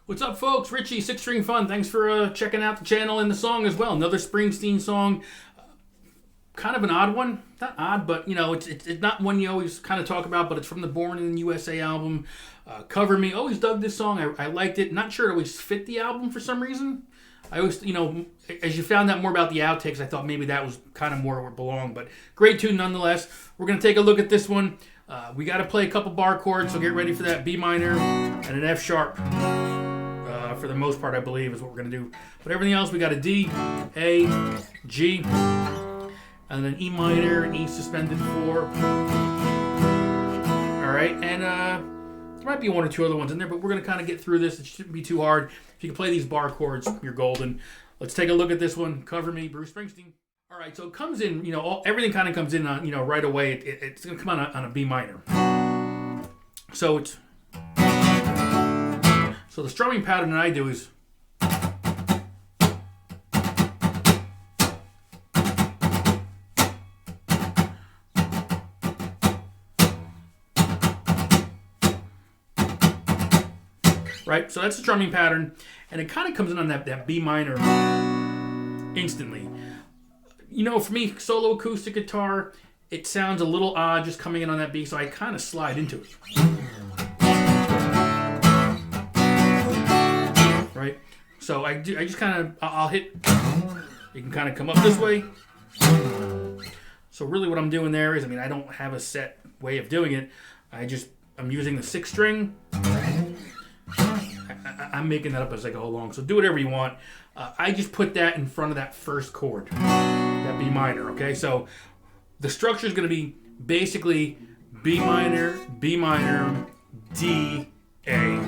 What's up, folks? Richie, Six String Fun. Thanks for checking out the channel and the song as well. Another Springsteen song. Kind of an odd one. Not odd, but, you know, it's not one you always kind of talk about, but it's from the Born in the USA album. Cover Me. Always dug this song. I liked it. Not sure it always fit the album for some reason. I always, you know, as you found out more about the outtakes, I thought maybe that was kind of more where it belonged. But great tune nonetheless. We're going to take a look at this one. We got to play a couple bar chords, so get ready for that. B minor and an F sharp. For the most part, I believe, is what we're going to do. But everything else, we got a D, A, G, and then E minor, and E suspended 4. All right, and there might be one or two other ones in there, but we're going to kind of get through this. It shouldn't be too hard. If you can play these bar chords, you're golden. Let's take a look at this one. Cover Me, Bruce Springsteen. All right, so it comes in, you know, everything kind of comes in, on, you know, right away. It's going to come on a B minor. So it's... So the strumming pattern that I do is right. So that's the strumming pattern, and it kind of comes in on that B minor instantly. You know, for me, solo acoustic guitar, it sounds a little odd just coming in on that B, so I kind of slide into it. Right, so I just kind of, I'll hit, you can kind of come up this way. So really what I'm doing there is, I mean, I don't have a set way of doing it. I'm using the 6th string. I'm making that up as I go along, so do whatever you want. I just put that in front of that first chord, that B minor, okay? So the structure is going to be basically B minor, D, A.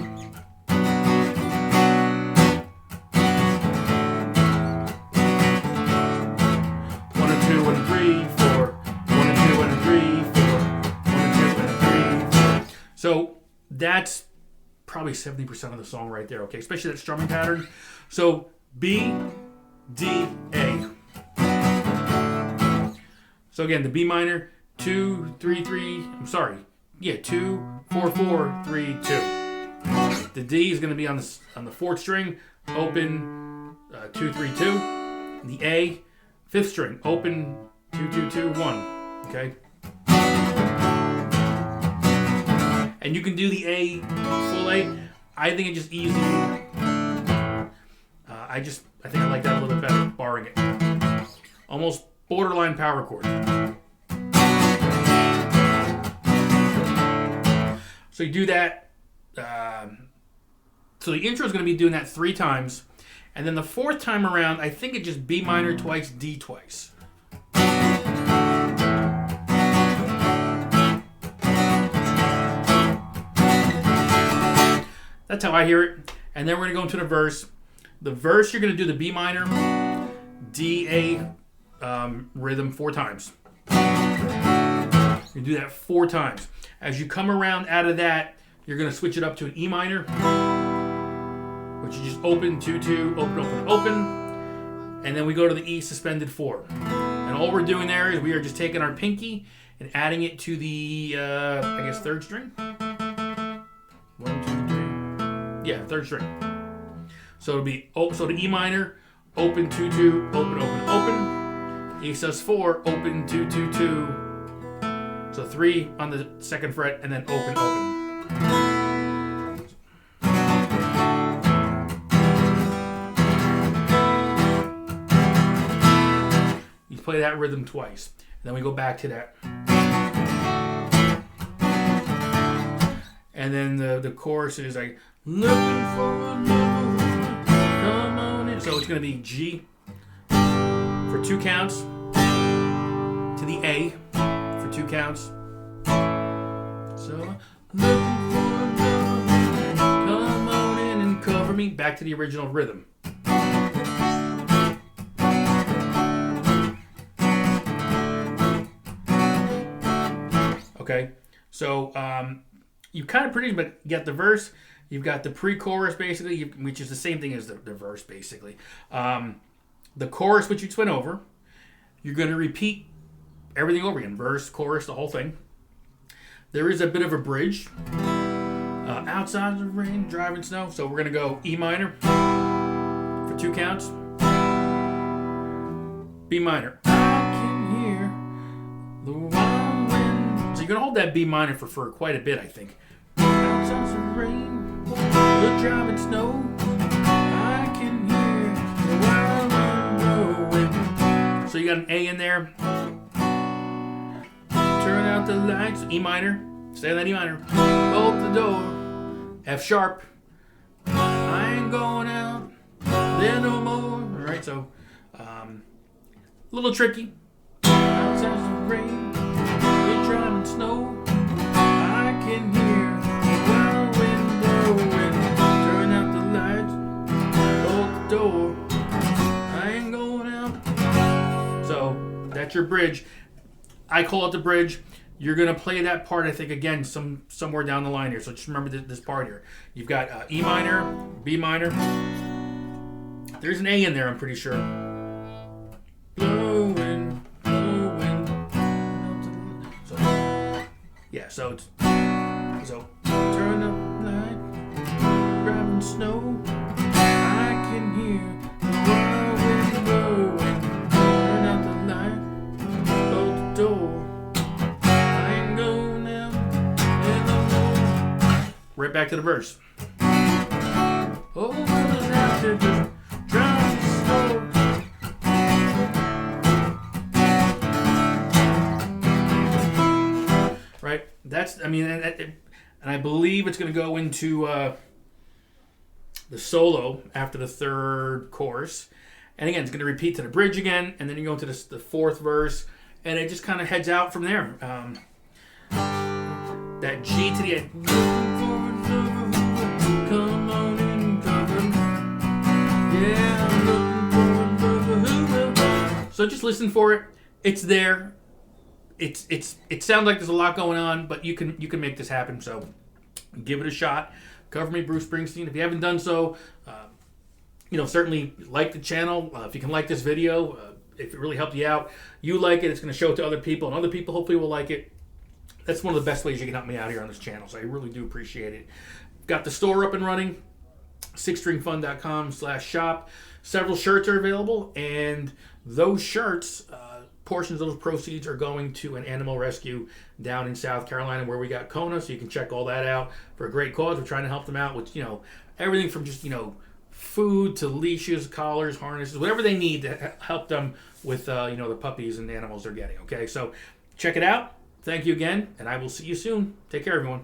3, 4, 1 and 2 and a 3, 4, 1 and 2 and a 3. So that's probably 70% of the song right there, okay? Especially that strumming pattern. So B, D, A. So again, the B minor, 2, 3, 3. I'm sorry. Yeah, 2, 4, 4, 3, 2. The D is going to be on the 4th string, open 2, 3, 2. The A, 5th string, open 2, 2, 2, 1. Okay? And you can do the A, full A. I think it's just easy. I think I like that a little bit better, barring it. Almost borderline power chord. So you do that. So the intro is going to be doing that 3 times. And then the 4th time around, I think it's just B minor twice, D twice. That's how I hear it. And then we're going to go into the verse. The verse, you're going to do the B minor, D, A rhythm 4 times. You do that 4 times. As you come around out of that, you're going to switch it up to an E minor, which is just open, 2, 2, open, open, open. And then we go to the E suspended 4. And all we're doing there is we are just taking our pinky and adding it to the, I guess, 3rd string. 1, 2, 3. Yeah, 3rd string. So it'll be, so the E minor, open, 2, 2, open, open, open. E sus 4, open, 2, 2, 2. So 3 on the 2nd fret, and then open, open. You play that rhythm twice. And then we go back to that. And then the chorus is like, looking for a lover, come on in. So it's going to be G for 2 counts, to the A for 2 counts. So, looking for a lover, come on in and cover me. Back to the original rhythm. Okay, so you kind of pretty much get the verse. You've got the pre-chorus basically, which is the same thing as the verse basically. The chorus, which you just went over, you're going to repeat everything over again. Verse, chorus, the whole thing. There is a bit of a bridge. Outside the rain, driving snow. So we're going to go E minor for 2 counts. B minor. I can hear the wild wind. So you're going to hold that B minor for quite a bit, I think. Outside the rain, the driving snow. I can hear the wild wind blowing. So you got an A in there. Turn out the lights. E minor. Stay that E minor. Bolt the door. F sharp. I ain't going out there no more. Alright, so a little tricky. Outside the rain, we're driving snow. I can hear the wild wind blowing. Turn out the lights, bolt the door. I ain't going out. So that's your bridge. I call it the bridge. You're going to play that part, I think, again, somewhere down the line here. So just remember this part here. You've got E minor, B minor. There's an A in there, I'm pretty sure. Blowing, blowing. So, yeah, so turn up light, driving snow. I can hear the wild wind blowing. Turn out the light, close the door. Right back to the verse. Right. That's. I mean, and I believe it's going to go into the solo after the 3rd chorus, and again, it's going to repeat to the bridge again, and then you go into the 4th verse, and it just kind of heads out from there. That G to the end. Come on in, yeah, I'm looking for. So just listen for it. It's there. It sounds like there's a lot going on, but you can make this happen. So give it a shot. Cover Me, Bruce Springsteen. If you haven't done so, certainly like the channel. If you can like this video, if it really helped you out, you like it. It's going to show it to other people, and other people hopefully will like it. That's one of the best ways you can help me out here on this channel, so I really do appreciate it. Got the store up and running, sixstringfun.com/shop. Several shirts are available, and those shirts, portions of those proceeds are going to an animal rescue down in South Carolina where we got Kona, so you can check all that out for a great cause. We're trying to help them out with, everything from just, food to leashes, collars, harnesses, whatever they need to help them with, the puppies and the animals they're getting, okay? So check it out. Thank you again, and I will see you soon. Take care, everyone.